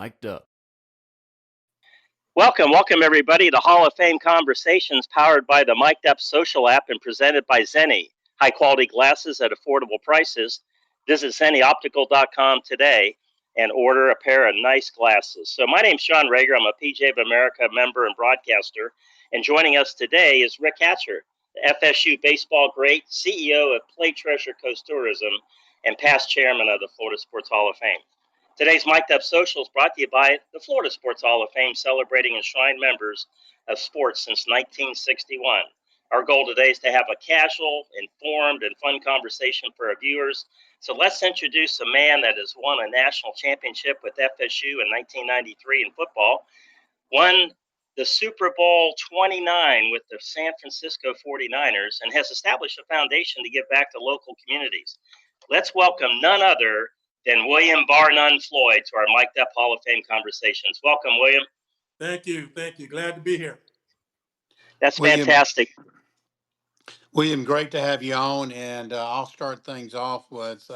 Mic'd up. Welcome everybody to Hall of Fame Conversations powered by the Mic'd Up social app and presented by Zenni. High quality glasses at affordable prices. Visit ZenniOptical.com today and order a pair of nice glasses. So my name's John Reger. I'm a PJ of America member and broadcaster. And joining us today is Rick Hatcher, the FSU baseball great, CEO of Play Treasure Coast Tourism, and past chairman of the Florida Sports Hall of Fame. Today's Mic'd Up Social is brought to you by the Florida Sports Hall of Fame, celebrating enshrined members of sports since 1961. Our goal today is to have a casual, informed, and fun conversation for our viewers. So let's introduce a man that has won a national championship with FSU in 1993 in football, won the Super Bowl 29 with the San Francisco 49ers, and has established a foundation to give back to local communities. Let's welcome none other than William Barnone Floyd to our Mic'd Up Hall of Fame Conversations. Welcome, William. Thank you. Glad to be here. That's fantastic. William, great to have you on, and I'll start things off with,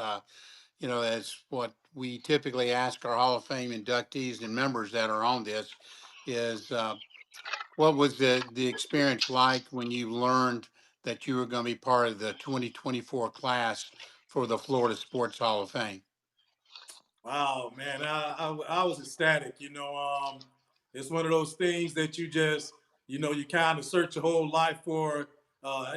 as what we typically ask our Hall of Fame inductees and members that are on this is, what was the experience like when you learned that you were going to be part of the 2024 class for the Florida Sports Hall of Fame? Wow, man, I was ecstatic. It's one of those things that you just, you kind of search your whole life for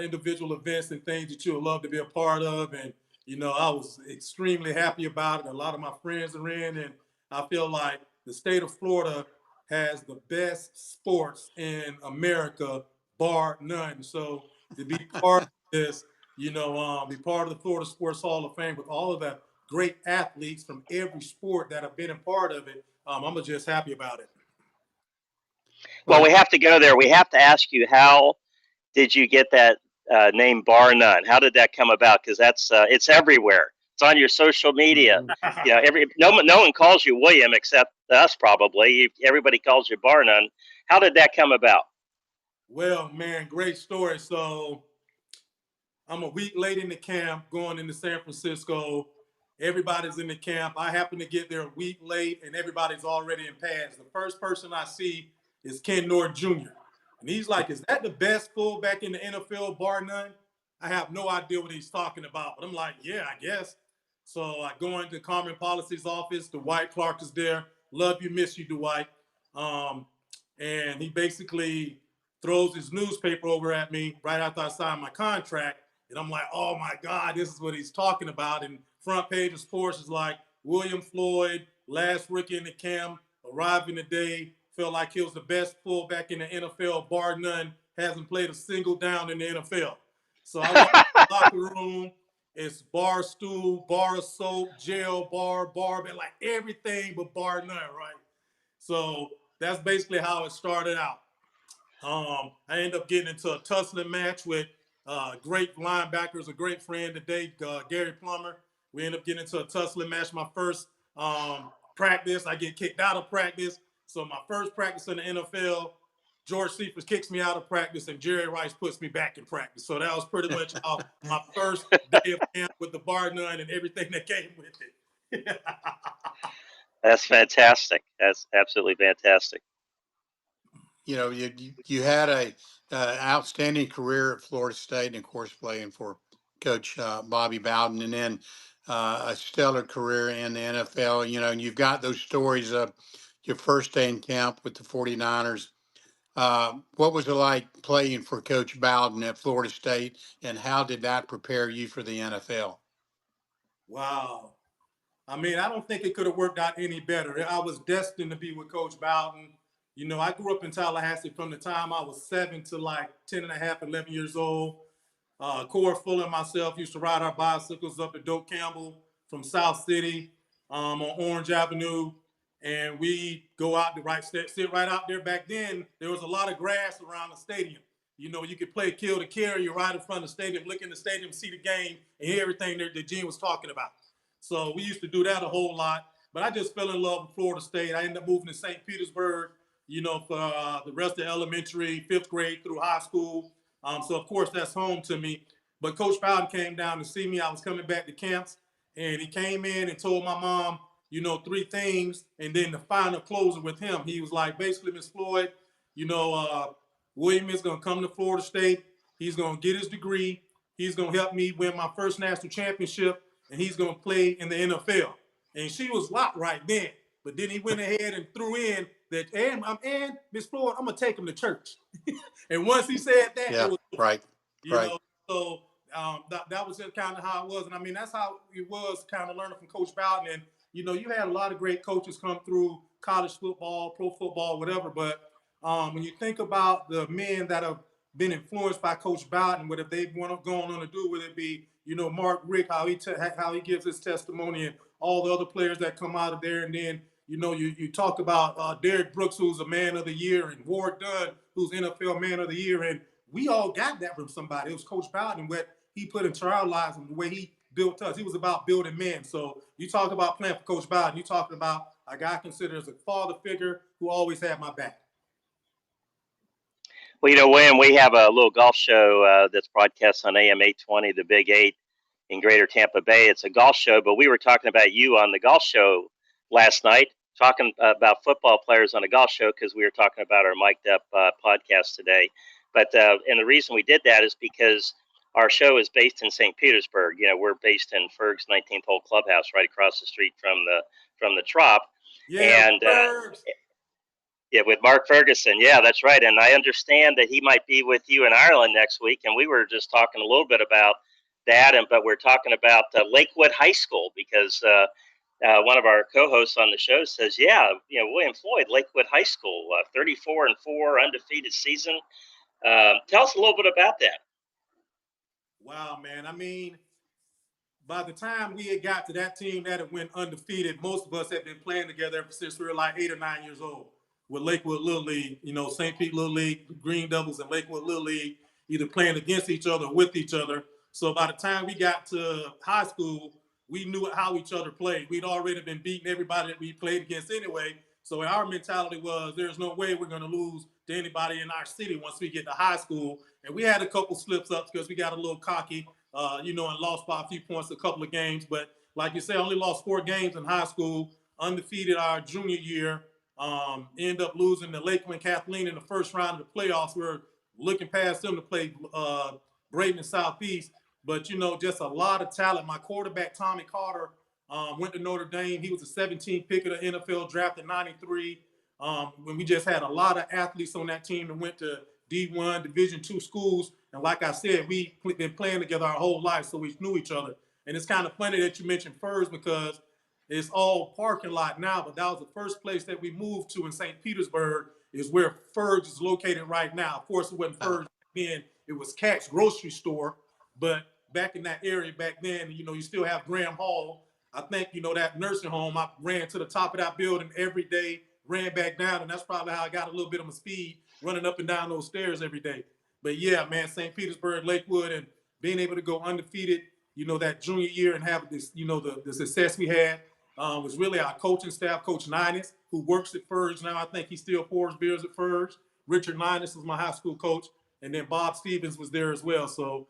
individual events and things that you would love to be a part of. And, I was extremely happy about it. A lot of my friends are in, and I feel like the state of Florida has the best sports in America, bar none. So to be part of this, be part of the Florida Sports Hall of Fame with all of that great athletes from every sport that have been a part of it, I'm just happy about it. Well, we have to go there. We have to ask you, how did you get that name Barnone? How did that come about? Because it's everywhere. It's on your social media. No one calls you William except us probably. Everybody calls you Barnone. How did that come about? Well, man, great story. So I'm a week late in the camp going into San Francisco. Everybody's in the camp. I happen to get there a week late, and everybody's already in pads. The first person I see is Ken Norton Jr. And he's like, "Is that the best fullback in the NFL, bar none?" I have no idea what he's talking about, but I'm like, "Yeah, I guess." So I go into Common Policy's office. Dwight Clark is there. Love you, miss you, Dwight. And he basically throws his newspaper over at me right after I sign my contract. And I'm like, "Oh my God, this is what he's talking about." And front page of sports is like, William Floyd, last rookie in the camp, arriving today, felt like he was the best fullback in the NFL, bar none, hasn't played a single down in the NFL. So I walk in the locker room, it's bar stool, bar of soap, jail bar, bed, like everything but bar none, right? So that's basically how it started out. I ended up getting into a tussling match with great linebackers, a great friend today, Gary Plummer. We ended up getting into a tussling match. My first practice, I get kicked out of practice. So my first practice in the NFL, George Cephas kicks me out of practice, and Jerry Rice puts me back in practice. So that was pretty much how my first day of camp with the bar none and everything that came with it. That's fantastic. That's absolutely fantastic. You had a outstanding career at Florida State, and of course playing for Coach Bobby Bowden, and then a stellar career in the NFL. And you've got those stories of your first day in camp with the 49ers. What was it like playing for Coach Bowden at Florida State, and how did that prepare you for the NFL? Wow. I mean, I don't think it could have worked out any better. I was destined to be with Coach Bowden. I grew up in Tallahassee from the time I was 7 to like 10 and a half, 11 years old. Cora Fuller and myself used to ride our bicycles up to Doak Campbell from South City on Orange Avenue. And we go out to sit right out there. Back then, there was a lot of grass around the stadium. You could play kill to carry. You right in front of the stadium, look in the stadium, see the game, and hear everything that Gene was talking about. So we used to do that a whole lot. But I just fell in love with Florida State. I ended up moving to St. Petersburg, for the rest of elementary, 5th grade through high school. So, of course, that's home to me. But Coach Bowden came down to see me. I was coming back to camps, and he came in and told my mom, three things, and then the final closer with him. He was like, basically, Miss Floyd, William is going to come to Florida State. He's going to get his degree. He's going to help me win my first national championship, and he's going to play in the NFL. And she was locked right then. But then he went ahead and threw in that, and Miss Floyd, I'm going to take him to church. And once he said that, Yeah, it was, right. So that was just kind of how it was. And I mean, that's how it was kind of learning from Coach Bowden. And, you had a lot of great coaches come through college football, pro football, whatever. But when you think about the men that have been influenced by Coach Bowden, what if they've gone on to do, whether it be, Mark Rick, how he gives his testimony, and all the other players that come out of there. And then, you talk about Derek Brooks, who's a man of the year, and Ward Dunn, who's NFL man of the year. And we all got that from somebody. It was Coach Bowden, what he put into our lives and the way he built us. He was about building men. So you talk about playing for Coach Bowden, you talking about a guy considered as a father figure who always had my back. Well, William, we have a little golf show that's broadcast on AM 820, the Big 8 in Greater Tampa Bay. It's a golf show, but we were talking about you on the golf show last night, talking about football players on a golf show because we were talking about our mic'd up podcast today. But and the reason we did that is because our show is based in St. Petersburg. We're based in Ferg's 19th hole clubhouse right across the street from the Trop. Yeah, and yeah, with Mark Ferguson. Yeah, that's right. And I understand that he might be with you in Ireland next week. And we were just talking a little bit about that. But we're talking about Lakewood High School because one of our co-hosts on the show says, yeah, William Floyd, Lakewood High School, 34-4, undefeated season. Tell us a little bit about that. Wow, man. I mean, by the time we had got to that team that had went undefeated, most of us had been playing together ever since we were like 8 or 9 years old with Lakewood Little League, St. Pete Little League, Green Devils, and Lakewood Little League, either playing against each other or with each other. So by the time we got to high school, we knew how each other played. We'd already been beating everybody that we played against anyway. So our mentality was there's no way we're going to lose to anybody in our city once we get to high school. And we had a couple slips ups because we got a little cocky, and lost by a few points a couple of games. But like you say, only lost 4 games in high school, undefeated our junior year. End up losing to Lakeland Kathleen in the first round of the playoffs. We're looking past them to play Braden Southeast. But, just a lot of talent. My quarterback, Tommy Carter, went to Notre Dame. He was a 17th pick of the NFL draft in 93. When we just had a lot of athletes on that team that went to D1, Division II schools. And like I said, we've been playing together our whole life, so we knew each other. And it's kind of funny that you mentioned Furs because it's all parking lot now, but that was the first place that we moved to in St. Petersburg is where Furs is located right now. Of course, it wasn't Furs then. It was Cat's grocery store. But back in that area back then, you still have Graham Hall. I think, that nursing home, I ran to the top of that building every day, ran back down, and that's probably how I got a little bit of my speed running up and down those stairs every day. But yeah, man, St. Petersburg, Lakewood, and being able to go undefeated, that junior year and have this, the success we had was really our coaching staff, Coach Ninus, who works at Furs now. I think he still pours beers at Furs. Richard Ninus was my high school coach, and then Bob Stevens was there as well. So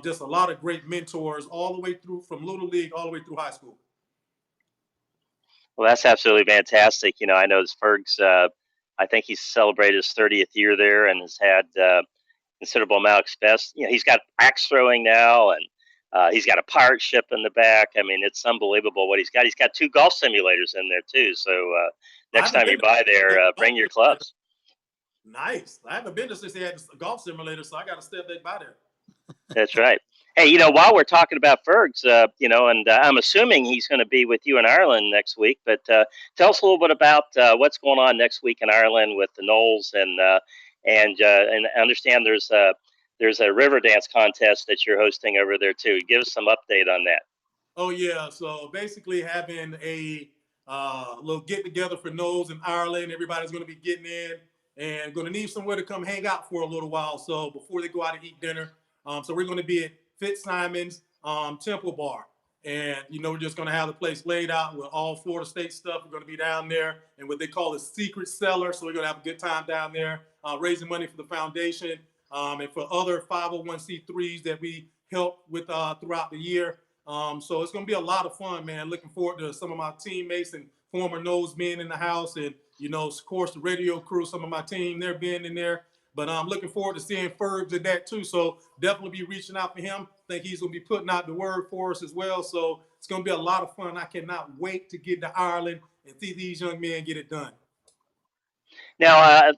just a lot of great mentors all the way through from Little League all the way through high school. Well, that's absolutely fantastic. I know Ferg's, I think he's celebrated his 30th year there and has had considerable amount of success. He's got axe throwing now, and he's got a pirate ship in the back. I mean, it's unbelievable what he's got. He's got 2 golf simulators in there too. So next time you buy there, bring your clubs. Nice. I haven't been there since they had a golf simulator, so I got to step back by there. That's right. Hey, while we're talking about Fergs, and I'm assuming he's going to be with you in Ireland next week, but tell us a little bit about what's going on next week in Ireland with the Knowles, and I understand there's a river dance contest that you're hosting over there too. Give us some update on that. Oh yeah, so basically having a little get together for Knowles in Ireland. Everybody's going to be getting in and going to need somewhere to come hang out for a little while. So before they go out to eat dinner, so we're going to be at Fitzsimon's Temple Bar. And, we're just going to have the place laid out with all Florida State stuff. We're going to be down there and what they call a secret cellar. So we're going to have a good time down there, raising money for the foundation and for other 501c3s that we help with throughout the year. So it's going to be a lot of fun, man. Looking forward to some of my teammates and former nose being in the house, and of course the radio crew, some of my team, they're being in there. But I'm looking forward to seeing Fergs at that too. So definitely be reaching out for him. I think he's going to be putting out the word for us as well. So it's going to be a lot of fun. I cannot wait to get to Ireland and see these young men get it done. Now,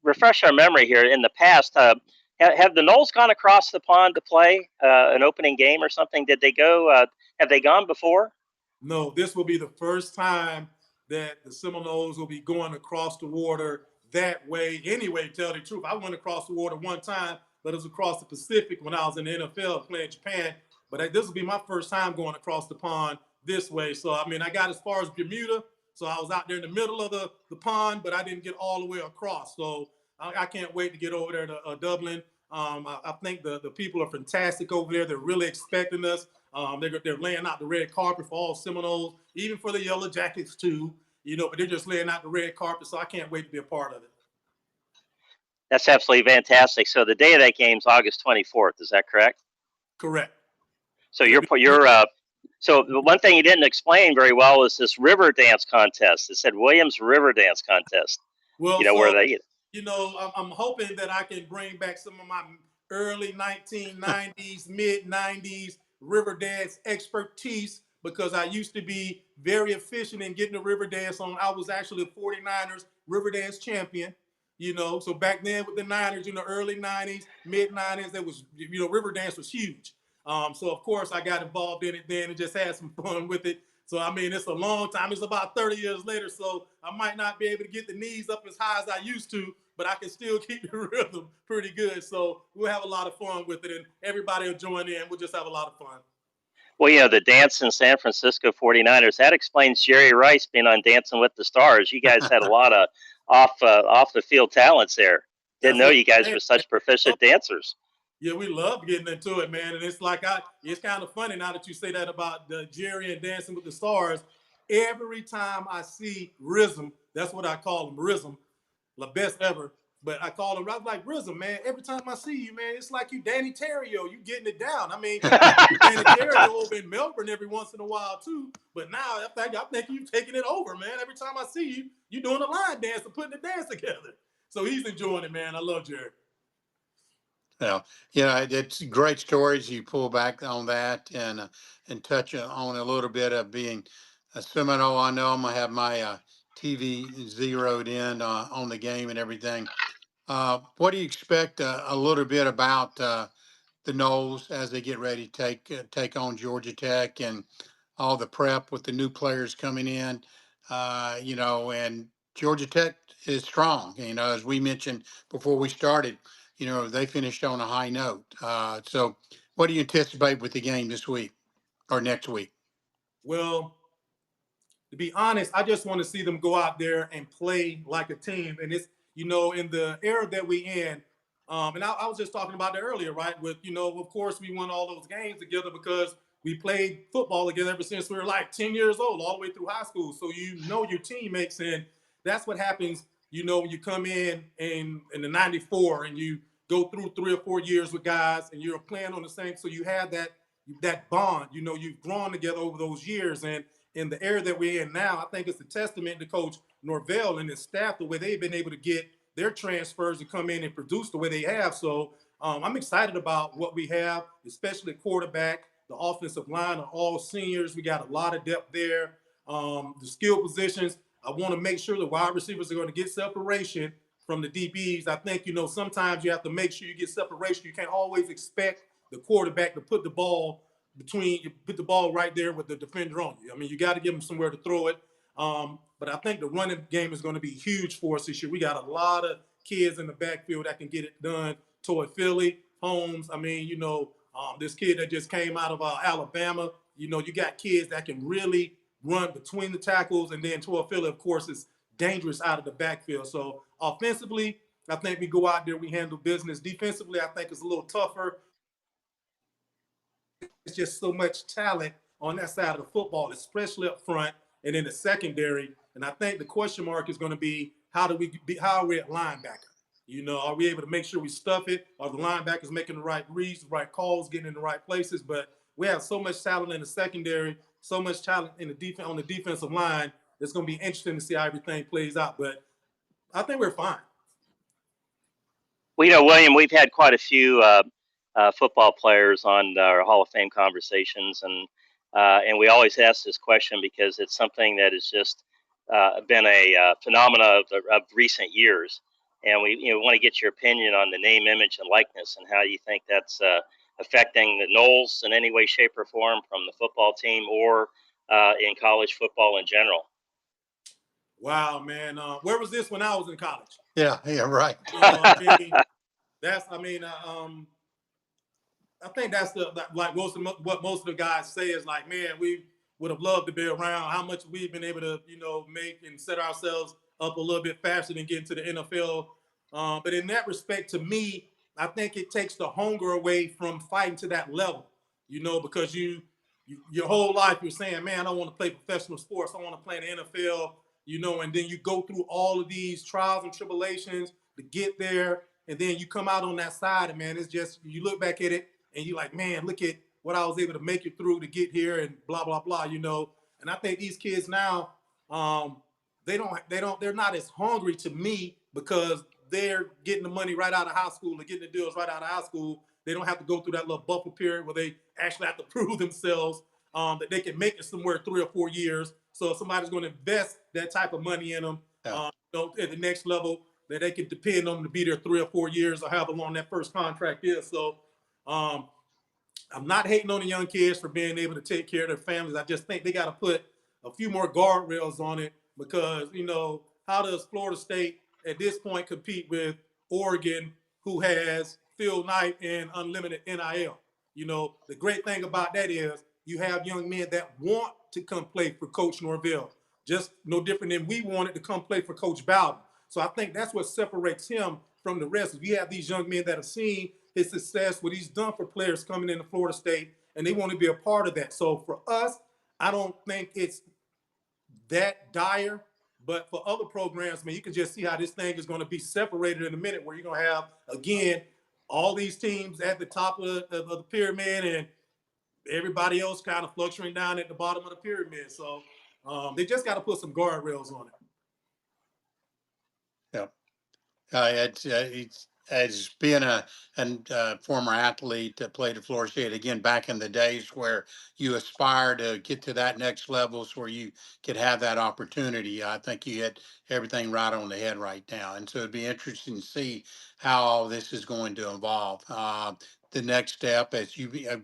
refresh our memory here. In the past, have the Noles gone across the pond to play an opening game or something? Did they go? Have they gone before? No, this will be the first time that the Seminoles will be going across the water that way. Anyway, to tell the truth, I went across the water one time, but it was across the Pacific when I was in the NFL playing Japan. But this will be my first time going across the pond this way. So, I mean, I got as far as Bermuda. So I was out there in the middle of the pond, but I didn't get all the way across. So I can't wait to get over there to Dublin. I think the people are fantastic over there. They're really expecting us. They're laying out the red carpet for all Seminoles, even for the Yellow Jackets too. But they're just laying out the red carpet, so I can't wait to be a part of it. That's absolutely fantastic. So the day of that game is August 24th. Is that correct? Correct. So so the one thing you didn't explain very well is this river dance contest. It said Williams River Dance Contest. Well, Where they. I'm hoping that I can bring back some of my early 1990s, mid 90s river dance expertise, because I used to be very efficient in getting the river dance on. I was actually a 49ers river dance champion. So back then with the Niners, early 90s, mid 90s, there was, river dance was huge. So of course I got involved in it then and just had some fun with it. So I mean, it's a long time. It's about 30 years later, so I might not be able to get the knees up as high as I used to, but I can still keep the rhythm pretty good. So we'll have a lot of fun with it, and everybody will join in. We'll just have a lot of fun. Well, the dance in San Francisco 49ers, that explains Jerry Rice being on Dancing with the Stars. You guys had a lot of off the field talents there. Didn't know you guys were such proficient dancers. Yeah, we love getting into it, man. And it's it's kind of funny now that you say that about Jerry and Dancing with the Stars. Every time I see Rhythm, that's what I call him, Rhythm, the best ever. But I call him, I was like, Rhythm, man, every time I see you, man, it's like you Danny Terrio, you getting it down. I mean, Danny Terrio over in Melbourne every once in a while too. But now I think you've taken it over, man. Every time I see you, you're doing a line dance and putting the dance together. So he's enjoying it, man. I love Jerry. Well, it's great stories. You pull back on that and touch on a little bit of being a Seminole. I know I'm gonna have my TV zeroed in on the game and everything. What do you expect a little bit about the Noles as they get ready to take on Georgia Tech and all the prep with the new players coming in? And Georgia Tech is strong. As we mentioned before we started, they finished on a high note. So what do you anticipate with the game this week or next week? Well, to be honest, I just want to see them go out there and play like a team. And it's, in the era that we in, and I was just talking about that earlier, right? With, of course, we won all those games together because we played football together ever since we were like 10 years old, all the way through high school. So your teammates, and that's what happens, when you come in the 94 and you go through 3 or 4 years with guys and you're playing on the same, so you have that bond, you've grown together over those years. And in the era that we're in now, I think it's a testament to Coach Norvell and his staff, the way they've been able to get their transfers to come in and produce the way they have. So I'm excited about what we have, especially quarterback. The offensive line are all seniors. We got a lot of depth there. The skill positions, I want to make sure the wide receivers are going to get separation from the DBs. I think, sometimes you have to make sure you get separation. You can't always expect the quarterback to put the ball right there with the defender on you. I mean, you got to give them somewhere to throw it. But I think the running game is going to be huge for us this year. We got a lot of kids in the backfield that can get it done. Toy Philly, Holmes. I mean, this kid that just came out of Alabama. You got kids that can really run between the tackles, and then Toy Philly, of course, is dangerous out of the backfield. So offensively, I think we go out there, we handle business. Defensively, I think it's a little tougher. It's just so much talent on that side of the football, especially up front and in the secondary. And I think the question mark is going to be how are we at linebacker? Are we able to make sure we stuff it? Are the linebackers making the right reads, the right calls, getting in the right places? But we have so much talent in the secondary, so much talent in the defense on the defensive line. It's going to be interesting to see how everything plays out. But I think we're fine. Well, William, we've had quite a few football players on our Hall of Fame conversations, and we always ask this question because it's something that has just been a phenomena of recent years, and we want to get your opinion on the name, image, and likeness, and how you think that's affecting the Noles in any way, shape, or form, from the football team or in college football in general. Wow, man. Where was this when I was in college? Yeah, right. I mean, I think that's like what most of the guys say is like, man, we would have loved to be around. How much we've been able to, make and set ourselves up a little bit faster than getting to the NFL. But in that respect, to me, I think it takes the hunger away from fighting to that level. Because your whole life you're saying, man, I want to play professional sports. I want to play in the NFL. And then you go through all of these trials and tribulations to get there, and then you come out on that side, and man, it's just, you look back at it and you're like, man, look at what I was able to make it through to get here, and blah blah blah. And I think these kids now, they're not as hungry to me, because they're getting the money right out of high school and getting the deals right out of high school. They don't have to go through that little buffer period where they actually have to prove themselves, that they can make it somewhere 3 or 4 years. So if somebody's going to invest that type of money in them, at the next level, that they can depend on them to be there 3 or 4 years, or however long that first contract is. So I'm not hating on the young kids for being able to take care of their families. I just think they got to put a few more guardrails on it, because, how does Florida State at this point compete with Oregon, who has Phil Knight and unlimited NIL? The great thing about that is you have young men that want to come play for Coach Norvell, just no different than we wanted to come play for Coach Bowden. So I think that's what separates him from the rest. We have these young men that have seen his success, what he's done for players coming into Florida State, and they want to be a part of that. So for us, I don't think it's that dire. But for other programs, man, you can just see how this thing is going to be separated in a minute, where you're going to have, again, all these teams at the top of the pyramid, and everybody else kind of fluctuating down at the bottom of the pyramid. So they just got to put some guardrails on it. It's as being a former athlete that played at Florida State, again, back in the days where you aspire to get to that next levels where you could have that opportunity. I think you hit everything right on the head right now. And so it'd be interesting to see how all this is going to evolve. The next step, as a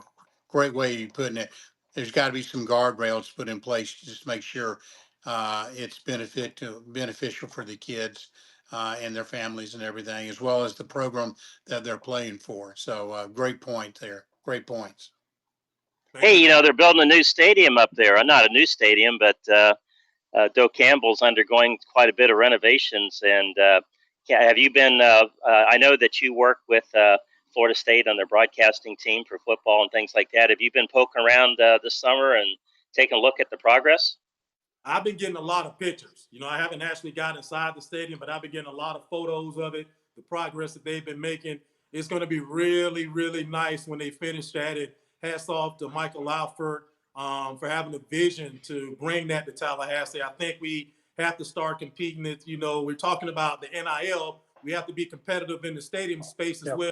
great way you putting it, there's got to be some guardrails put in place to just make sure it's beneficial for the kids and their families and everything, as well as the program that they're playing for. So great point there. Great points. Hey, they're building a new stadium up there. Not a new stadium, but Doak Campbell's undergoing quite a bit of renovations. And have you been? I know that you work with Florida State on their broadcasting team for football and things like that. Have you been poking around this summer and taking a look at the progress? I've been getting a lot of pictures. I haven't actually got inside the stadium, but I've been getting a lot of photos of it, the progress that they've been making. It's going to be really, really nice when they finish that. And hats off to Michael Laufert for having the vision to bring that to Tallahassee. I think we have to start competing. We're talking about the NIL. We have to be competitive in the stadium space as well.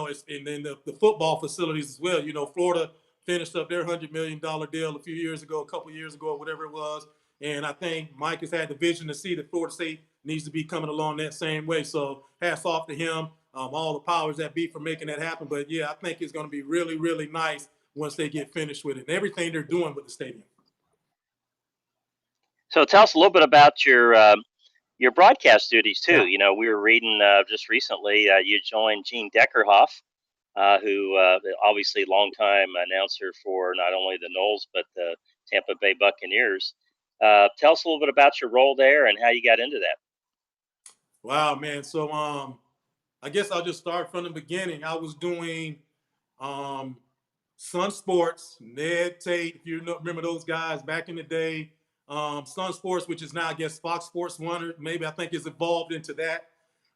It's and then the football facilities as well. Florida finished up their $100 million deal a couple of years ago, whatever it was. And I think Mike has had the vision to see that Florida State needs to be coming along that same way. So hats off to him, all the powers that be for making that happen. But yeah, I think it's going to be really, really nice once they get finished with it and everything they're doing with the stadium. So tell us a little bit about your broadcast duties too. Yeah. We were reading just recently you joined Gene Deckerhoff, who obviously longtime announcer for not only the Noles but the Tampa Bay Buccaneers. Tell us a little bit about your role there and how you got into that. Wow, man. So I guess I'll just start from the beginning. I was doing Sun Sports, Ned Tate, if you remember those guys back in the day. Sun Sports, which is now, I guess, Fox Sports 1, or maybe I think it's evolved into that.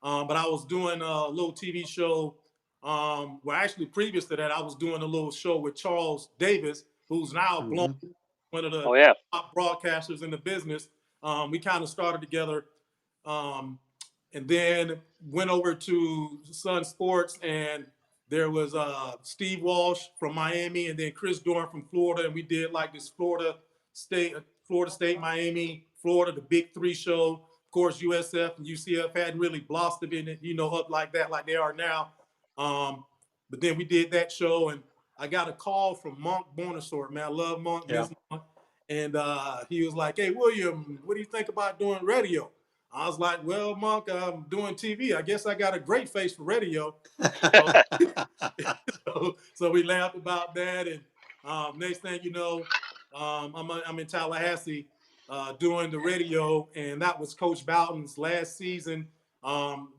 But I was doing a little TV show Well, actually, previous to that, I was doing a little show with Charles Davis, who's now blown one of the Oh yeah. top broadcasters in the business. We kind of started together, and then went over to Sun Sports, and there was Steve Walsh from Miami, and then Chris Dorn from Florida, and we did like this Florida State, Miami, Florida, the Big Three show. Of course, USF and UCF hadn't really blossomed in it, up like that, like they are now. But then we did that show, and I got a call from Monk Bonassort, man. I love Monk, miss Monk. And he was like, "Hey, William, what do you think about doing radio?" I was like, "Well, Monk, I'm doing TV. I guess I got a great face for radio." So, so we laughed about that. And next thing you know, I'm in Tallahassee doing the radio, and that was Coach Bowden's last season.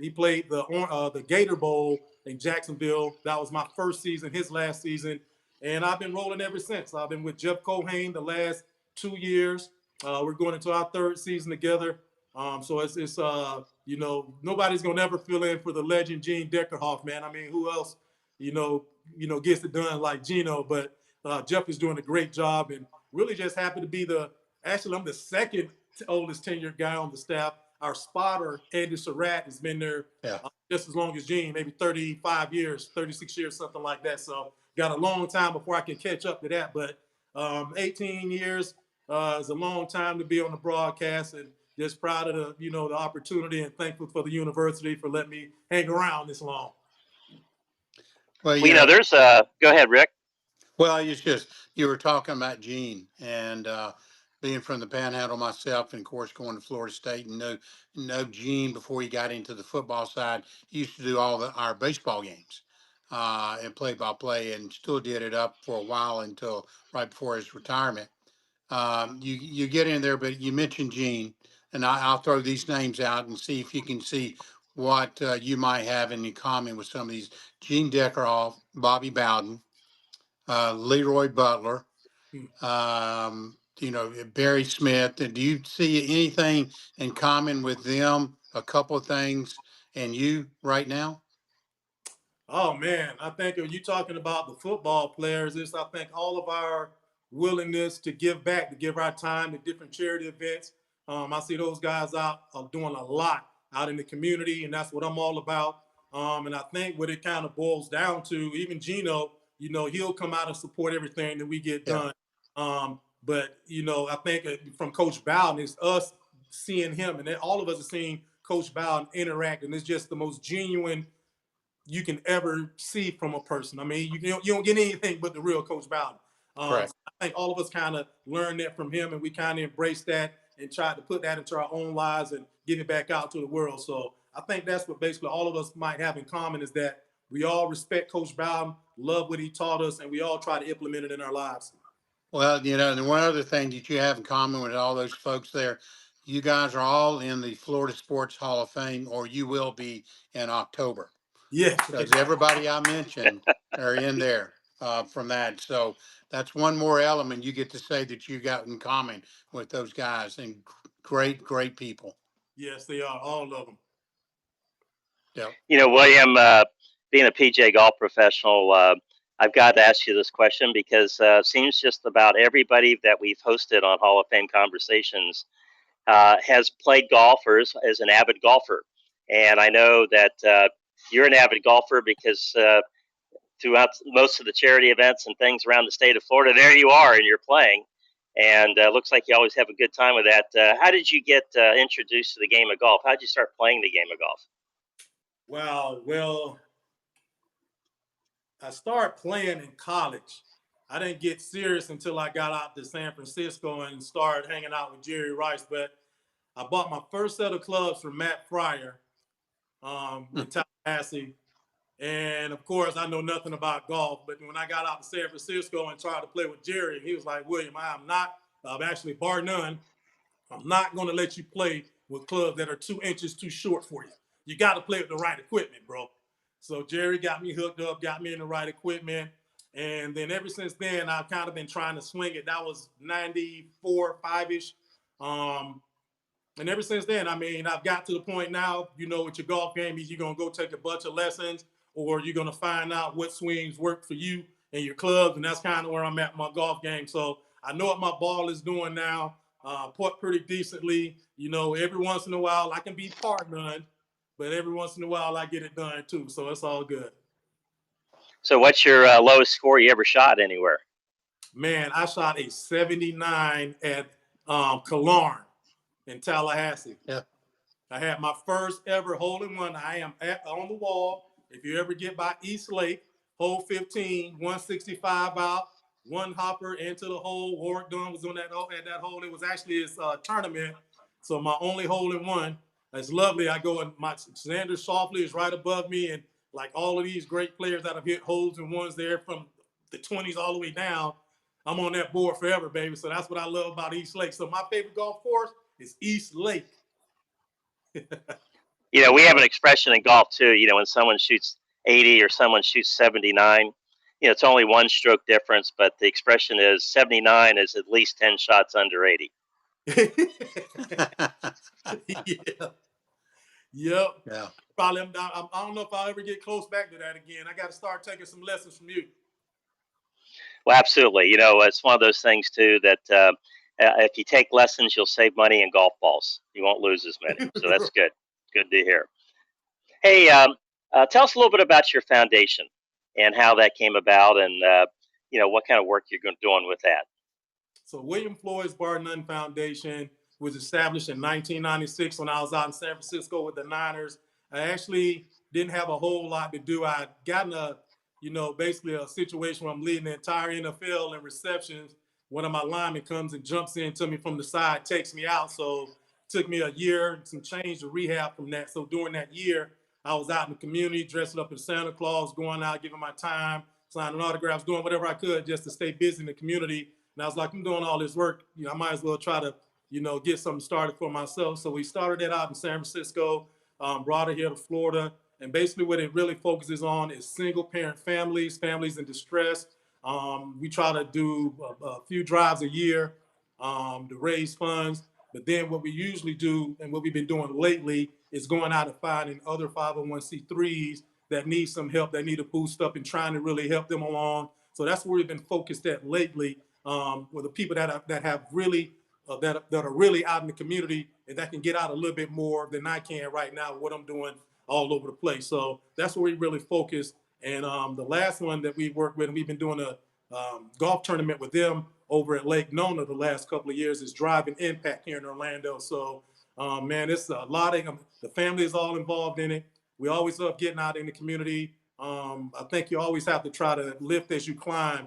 He played the Gator Bowl in Jacksonville. That was my first season, his last season, and I've been rolling ever since. I've been with Jeff Cohane the last 2 years. We're going into our third season together. So it's nobody's gonna ever fill in for the legend Gene Deckerhoff, man. I mean, who else, gets it done like Gino? But Jeff is doing a great job, and really just happy to be I'm the second oldest tenured guy on the staff. Our spotter, Andy Surratt, has been there just as long as Gene, maybe 35 years, 36 years, something like that. So got a long time before I can catch up to that. But 18 years is a long time to be on the broadcast, and just proud of the opportunity, and thankful for the university for letting me hang around this long. Well, there's go ahead, Rick. Well, it's just you were talking about Gene, and being from the Panhandle myself, and of course going to Florida State, and know Gene before he got into the football side. He used to do all our baseball games and play by play, and still did it up for a while until right before his retirement. You get in there, but you mentioned Gene, and I'll throw these names out and see if you can see what you might have in common with some of these: Gene Deckerhoff, Bobby Bowden, Leroy Butler, Barry Smith. Do you see anything in common with them? A couple of things, and you right now? Oh man, I think if you're talking about the football players, I think all of our willingness to give back, to give our time to different charity events. I see those guys out doing a lot out in the community, and that's what I'm all about. And I think what it kind of boils down to, even Gino, he'll come out and support everything that we get done. But I think from Coach Bowden, it's us seeing him, and then all of us are seeing Coach Bowden interact, and it's just the most genuine you can ever see from a person. I mean, you don't get anything but the real Coach Bowden. Correct. So I think all of us kind of learned that from him, and we kind of embraced that and tried to put that into our own lives and give it back out to the world. So I think that's what basically all of us might have in common, is that we all respect Coach Bowden, love what he taught us, and we all try to implement it in our lives. Well, and one other thing that you have in common with all those folks there, you guys are all in the Florida Sports Hall of Fame, or you will be in October. Yeah. Because everybody I mentioned are in there from that. So that's one more element you get to say that you got in common with those guys, and great, great people. Yes, they are, all of them. Yeah. William, being a PJ golf professional, I've got to ask you this question because it seems just about everybody that we've hosted on Hall of Fame Conversations has played golf or is an avid golfer. And I know that you're an avid golfer because throughout most of the charity events and things around the state of Florida, there you are and you're playing. And looks like you always have a good time with that. How did you get introduced to the game of golf? How did you start playing the game of golf? Wow. Well, I started playing in college. I didn't get serious until I got out to San Francisco and started hanging out with Jerry Rice. But I bought my first set of clubs from Matt Fryer in Tallahassee. And of course, I know nothing about golf. But when I got out to San Francisco and tried to play with Jerry, he was like, "William, actually, bar none, I'm not going to let you play with clubs that are 2 inches too short for you. You got to play with the right equipment, bro." So Jerry got me hooked up, got me in the right equipment. And then ever since then, I've kind of been trying to swing it. That was 94, 5-ish. And ever since then, I mean, I've got to the point now, with your golf game, you're going to go take a bunch of lessons, or you're going to find out what swings work for you and your clubs. And that's kind of where I'm at in my golf game. So I know what my ball is doing now. Putt pretty decently. You know, every once in a while I can be part none, but every once in a while I get it done too. So it's all good. So what's your lowest score you ever shot anywhere? Man, I shot a 79 at Killearn in Tallahassee. Yeah. I had my first ever hole-in-one. I am on the wall. If you ever get by East Lake, hole 15, 165 out, one hopper into the hole. Warwick Dunn was on that at that hole. It was actually his tournament. So my only hole-in-one. It's lovely. I go and my Xander Schauffele is right above me, and like all of these great players that have hit holes and ones there from the 20s all the way down, I'm on that board forever, baby. So that's what I love about East Lake. So my favorite golf course is East Lake. You know, we have an expression in golf too. You know, when someone shoots 80 or someone shoots 79, you know, it's only one stroke difference, but the expression is 79 is at least 10 shots under 80. Yeah. Yep. Yeah. Probably. I don't know if I'll ever get close back to that again. I got to start taking some lessons from you. Well, absolutely. You know, it's one of those things too that if you take lessons, you'll save money in golf balls. You won't lose as many. So that's good. Good to hear. Hey, tell us a little bit about your foundation and how that came about, and you know what kind of work you're doing with that. So William Floyd's Barnone Foundation was established in 1996 when I was out in San Francisco with the Niners. I actually didn't have a whole lot to do. I'd gotten basically a situation where I'm leading the entire NFL in receptions. One of my linemen comes and jumps into me from the side, takes me out. So it took me a year and some change to rehab from that. So during that year, I was out in the community, dressing up as Santa Claus, going out, giving my time, signing autographs, doing whatever I could just to stay busy in the community. And I was like, I'm doing all this work, I might as well try to, get something started for myself. So we started that out in San Francisco, brought it here to Florida. And basically what it really focuses on is single parent families, families in distress. We try to do a few drives a year to raise funds. But then what we usually do and what we've been doing lately is going out and finding other 501c3s that need some help, that need a boost up and trying to really help them along. So that's where we've been focused at lately, with the people that have really that are really out in the community and that can get out a little bit more than I can right now. What I'm doing all over the place. So that's where we really focus. And the last one that we worked with, and we've been doing a golf tournament with them over at Lake Nona the last couple of years, is Driving Impact here in Orlando. So, man, it's a lot of the family is all involved in it. We always love getting out in the community. I think you always have to try to lift as you climb.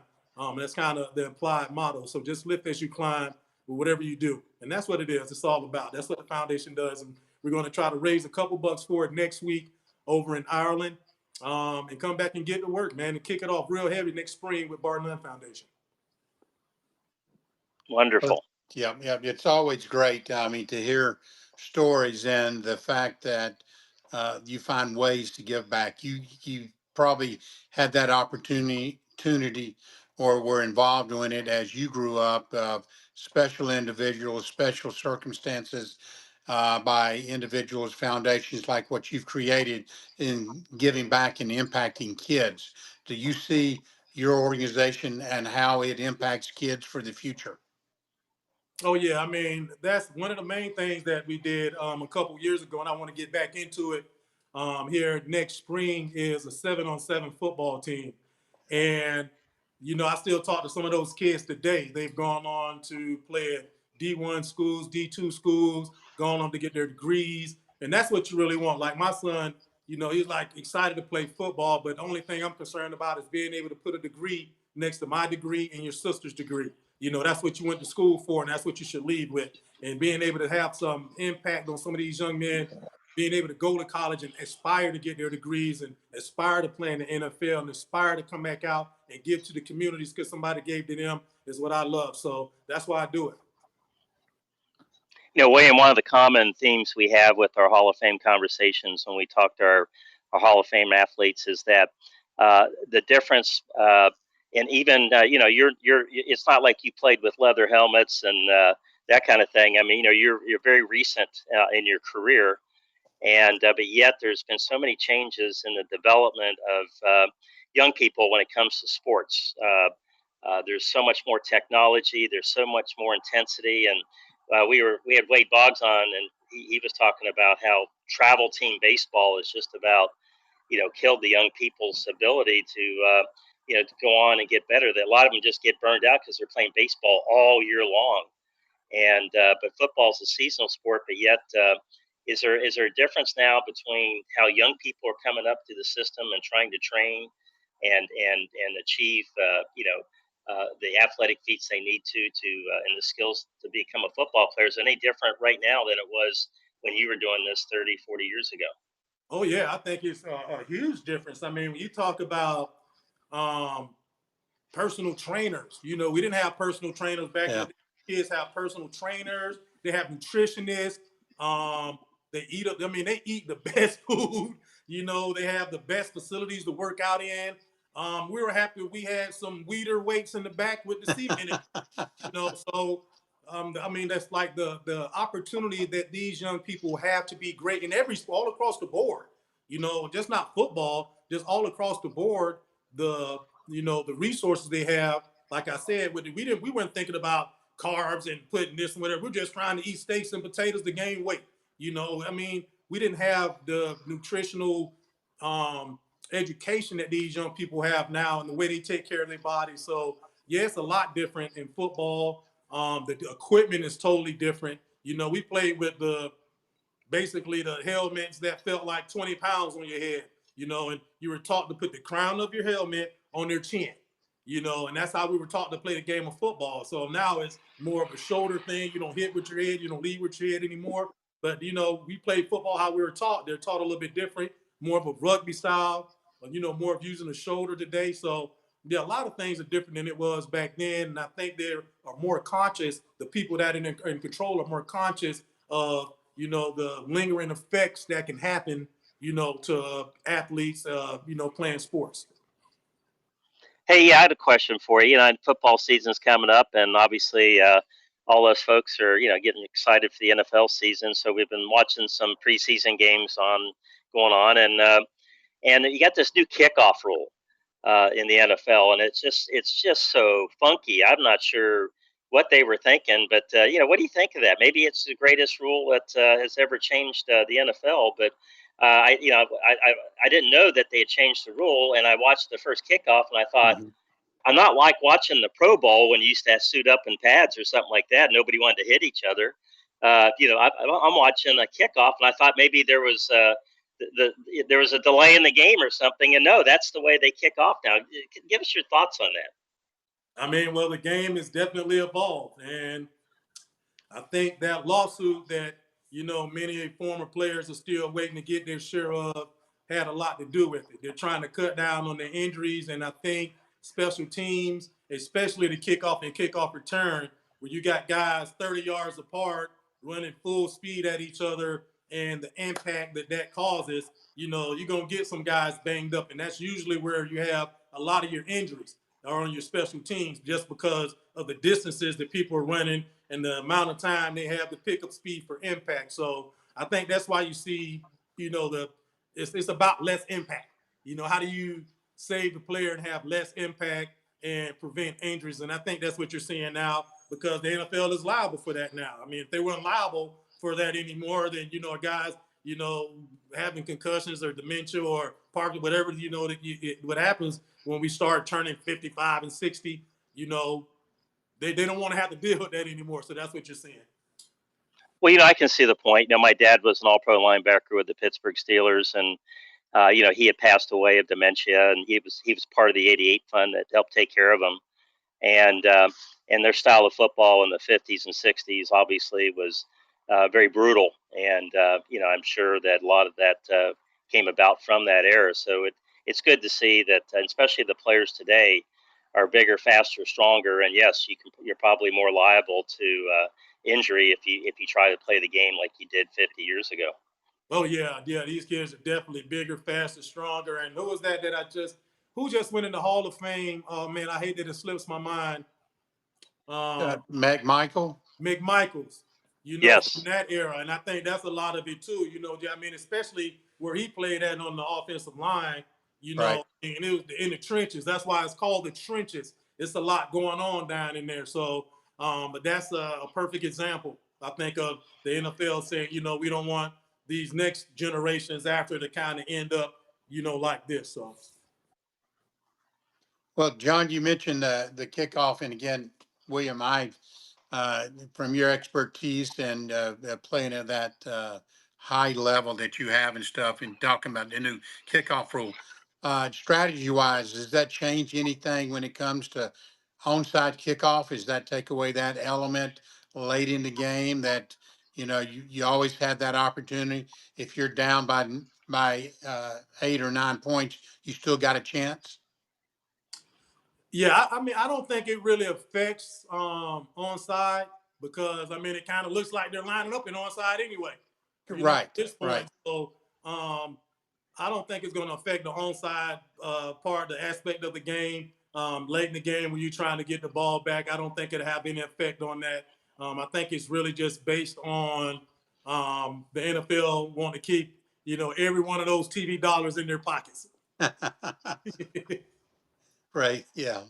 That's kind of the implied motto. So just lift as you climb with whatever you do. And that's what it is. It's all about. That's what the foundation does. And we're going to try to raise a couple bucks for it next week over in Ireland, and come back and get to work, man, and kick it off real heavy next spring with Barnone Foundation. Wonderful. Yeah, yeah, it's always great. I mean, to hear stories and the fact that you find ways to give back. You probably had that opportunity, or were involved in it as you grew up. Special individuals, special circumstances by individuals, foundations like what you've created in giving back and impacting kids. Do you see your organization and how it impacts kids for the future? Oh yeah, I mean that's one of the main things that we did a couple years ago, and I want to get back into it here next spring. Is a 7-on-7 football team, and I still talk to some of those kids today. They've gone on to play at D1 schools, D2 schools, gone on to get their degrees, and that's what you really want. Like my son, he's like excited to play football, but the only thing I'm concerned about is being able to put a degree next to my degree and your sister's degree. That's what you went to school for, and that's what you should lead with. And being able to have some impact on some of these young men, being able to go to college and aspire to get their degrees and aspire to play in the NFL and aspire to come back out and give to the communities because somebody gave to them is what I love. So that's why I do it. You know, William, one of the common themes we have with our Hall of Fame conversations when we talk to our Hall of Fame athletes is that the difference, and even it's not like you played with leather helmets and that kind of thing. I mean, you're very recent in your career, and but yet there's been so many changes in the development of young people when it comes to sports. There's so much more technology. There's so much more intensity, and we had Wade Boggs on, and he was talking about how travel team baseball is just about killed the young people's ability to go on and get better. That a lot of them just get burned out because they're playing baseball all year long, and but football is a seasonal sport. But yet, is there a difference now between how young people are coming up through the system and trying to train and achieve the athletic feats they need to and the skills to become a football player? Is it any different right now than it was when you were doing this 30, 40 years ago? Oh yeah, I think it's a huge difference. I mean, when you talk about um, personal trainers, we didn't have personal trainers back in the Yeah. day. Kids have personal trainers. They have nutritionists. They eat. I mean, they eat the best food. They have the best facilities to work out in. We were happy we had some weeder weights in the back with the cement. So I mean, that's like the opportunity that these young people have to be great in every sport, all across the board. Just not football, just all across the board. The the resources they have. Like I said, we weren't thinking about carbs and putting this and whatever. We're just trying to eat steaks and potatoes to gain weight. I mean, we didn't have the nutritional um, education that these young people have now and the way they take care of their bodies. So yeah, it's a lot different in football. The equipment is totally different. We played with basically the helmets that felt like 20 pounds on your head, and you were taught to put the crown of your helmet on their chin, and that's how we were taught to play the game of football. So now it's more of a shoulder thing. You don't hit with your head, you don't lead with your head anymore. But, we play football how we were taught. They're taught a little bit different, more of a rugby style, more of using the shoulder today. So, yeah, a lot of things are different than it was back then. And I think they are more conscious. The people that are in control are more conscious of the lingering effects that can happen, to athletes, playing sports. Hey, yeah, I had a question for you. Football season's coming up, and obviously, all us folks are, getting excited for the NFL season. So we've been watching some preseason games going on, and you got this new kickoff rule in the NFL, and it's just so funky. I'm not sure what they were thinking, but what do you think of that? Maybe it's the greatest rule that has ever changed the NFL, but. I didn't know that they had changed the rule, and I watched the first kickoff, and I thought, Mhm. I'm not like watching the Pro Bowl when you used to suit up in pads or something like that. Nobody wanted to hit each other. I'm watching a kickoff, and I thought maybe there was there was a delay in the game or something. And no, that's the way they kick off now. Give us your thoughts on that. I mean, well, the game has definitely evolved, and I think that lawsuit that many former players are still waiting to get their share of had a lot to do with it. They're trying to cut down on the injuries, and I think special teams, especially the kickoff and kickoff return, where you got guys 30 yards apart running full speed at each other, and the impact that causes, you're gonna get some guys banged up, and that's usually where you have a lot of your injuries are on your special teams, just because of the distances that people are running and the amount of time they have to pick up speed for impact. So I think that's why you see, it's about less impact. How do you save the player and have less impact and prevent injuries? And I think that's what you're seeing now, because the NFL is liable for that now. I mean, if they weren't liable for that anymore, then guys, having concussions or dementia or Parkinson, whatever, what happens when we start turning 55 and 60, they don't want to have to deal with that anymore. So that's what you're saying. Well, I can see the point. My dad was an All-Pro linebacker with the Pittsburgh Steelers, and he had passed away of dementia, and he was part of the '88 fund that helped take care of him. And and their style of football in the '50s and '60s obviously was very brutal, and I'm sure that a lot of that came about from that era. So it's good to see that, especially the players today, are bigger, faster, stronger, and yes, you're probably more liable to injury if you try to play the game like you did 50 years ago. Oh yeah. These kids are definitely bigger, faster, stronger. And who was that who just went in the Hall of Fame? Oh man, I hate that it slips my mind. Mac Michael. Mick Michaels. from Yes. that era. And I think that's a lot of it too, I mean, especially where he played at on the offensive line, Right. and it was in the trenches. That's why it's called the trenches. It's a lot going on down in there. So, but that's a perfect example, I think, of the NFL saying, we don't want these next generations after to kind of end up, like this. So, Well, John, you mentioned the kickoff, and again, William, from your expertise and playing at that high level that you have and stuff, and talking about the new kickoff rule, strategy-wise, does that change anything when it comes to onside kickoff? Does that take away that element late in the game that you always have that opportunity? If you're down by 8 or 9 points, you still got a chance. yeah, I mean, I don't think it really affects onside because I mean, it kind of looks like they're lining up in onside anyway. At Right, this right. point, so I don't think it's going to affect the onside part, the aspect of the game late in the game when you're trying to get the ball back. I don't think it'll have any effect on that. I think it's really just based on the NFL want to keep every one of those TV dollars in their pockets. Right, yeah.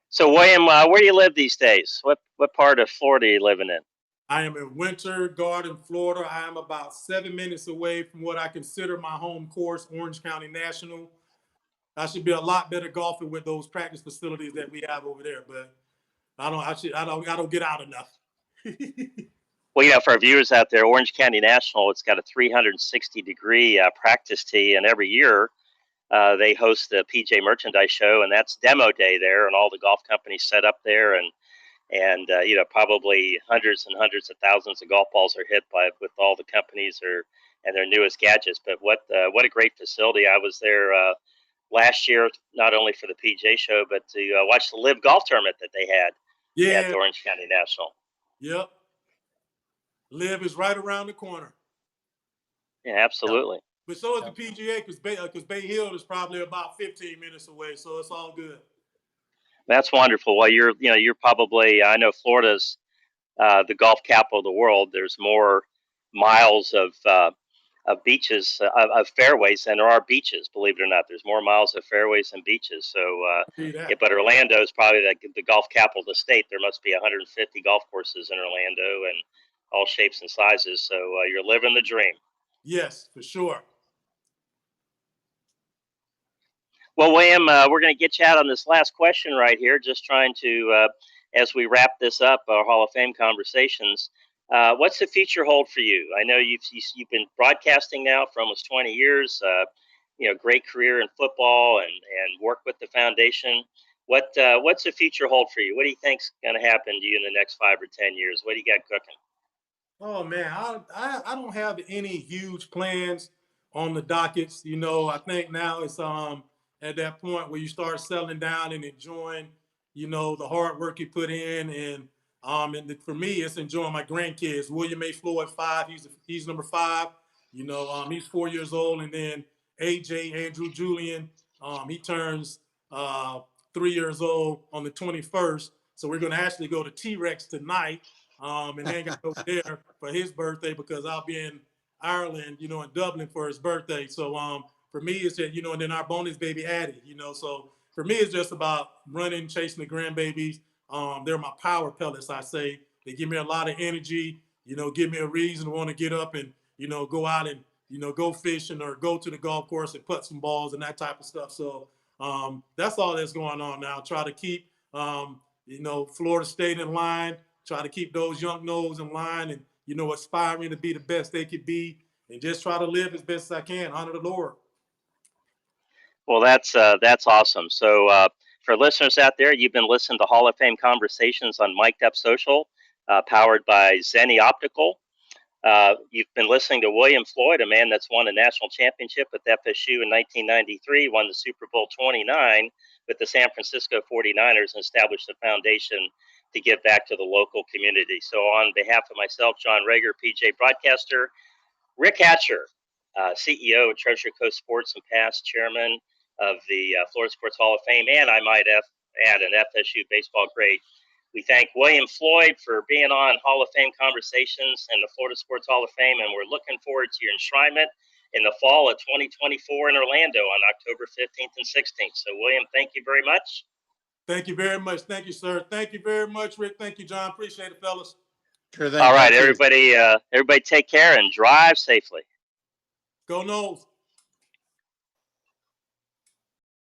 So, William, where do you live these days? What part of Florida are you living in? I am in Winter Garden, Florida. I am about 7 minutes away from what I consider my home course, Orange County National. I should be a lot better golfer with those practice facilities that we have over there, but I don't get out enough. Well, for our viewers out there, Orange County National, it's got a 360-degree practice tee, and every year they host the PJ Merchandise Show, and that's demo day there, and all the golf companies set up there, and probably hundreds and hundreds of thousands of golf balls are hit with all the companies and their newest gadgets. But what a great facility! I was there last year, not only for the PJ Show, but to watch the Live Golf Tournament that they had at Yeah, the Orange County National. yep. Live is right around the corner. Yeah, Yeah, absolutely. But so is the yeah. PGA because Bay Hill is probably about 15 minutes away, so it's all good. That's wonderful. Well, you're probably, I know Florida's the golf capital of the world. There's more miles of beaches of fairways than there are beaches. Believe it or not, there's more miles of fairways than beaches. So, See yeah, that? but Orlando is probably the golf capital of the state. There must be 150 golf courses in Orlando and all shapes and sizes. So you're living the dream. Yes, for sure. Well, William, we're going to get you out on this last question right here. Just trying to, as we wrap this up, our Hall of Fame conversations. What's the future hold for you? I know you've been broadcasting now for almost 20 years. Great career in football and work with the foundation. What's the future hold for you? What do you think's going to happen to you in the next 5 or 10 years? What do you got cooking? Oh man, I don't have any huge plans on the dockets. I think now it's at that point where you start settling down and enjoying, the hard work you put in, and for me it's enjoying my grandkids. William A. Floyd 5, he's number 5. He's 4 years old, and then AJ Andrew Julian, he turns 3 years old on the 21st. So we're gonna actually go to T-Rex tonight and hang out over there for his birthday because I'll be in Ireland, in Dublin for his birthday. So for me, it's just, and then our bonus baby Addie, so for me, it's just about running, chasing the grandbabies. They're my power pellets, I say. They give me a lot of energy, give me a reason to want to get up and, go out and, go fishing or go to the golf course and put some balls and that type of stuff. So that's all that's going on now. Try to keep, Florida State in line, try to keep those young nose in line and, aspiring to be the best they could be and just try to live as best as I can, honor the Lord. Well, that's awesome. So for listeners out there, you've been listening to Hall of Fame Conversations on Mic'd Up Social, powered by Zenni Optical. You've been listening to William Floyd, a man that's won a national championship with FSU in 1993, won the Super Bowl 29 with the San Francisco 49ers, and established a foundation to give back to the local community. So on behalf of myself, John Reger, PJ broadcaster, Rick Hatcher, CEO of Treasure Coast Sports and past chairman of the Florida Sports Hall of Fame, and I might add an FSU baseball great. We thank William Floyd for being on Hall of Fame Conversations and the Florida Sports Hall of Fame, and we're looking forward to your enshrinement in the fall of 2024 in Orlando on October 15th and 16th. So, William, thank you very much. Thank you very much. Thank you, sir. Thank you very much, Rick. Thank you, John. Appreciate it, fellas. Sure thing. All right, Thank you. everybody take care and drive safely. Go Noles.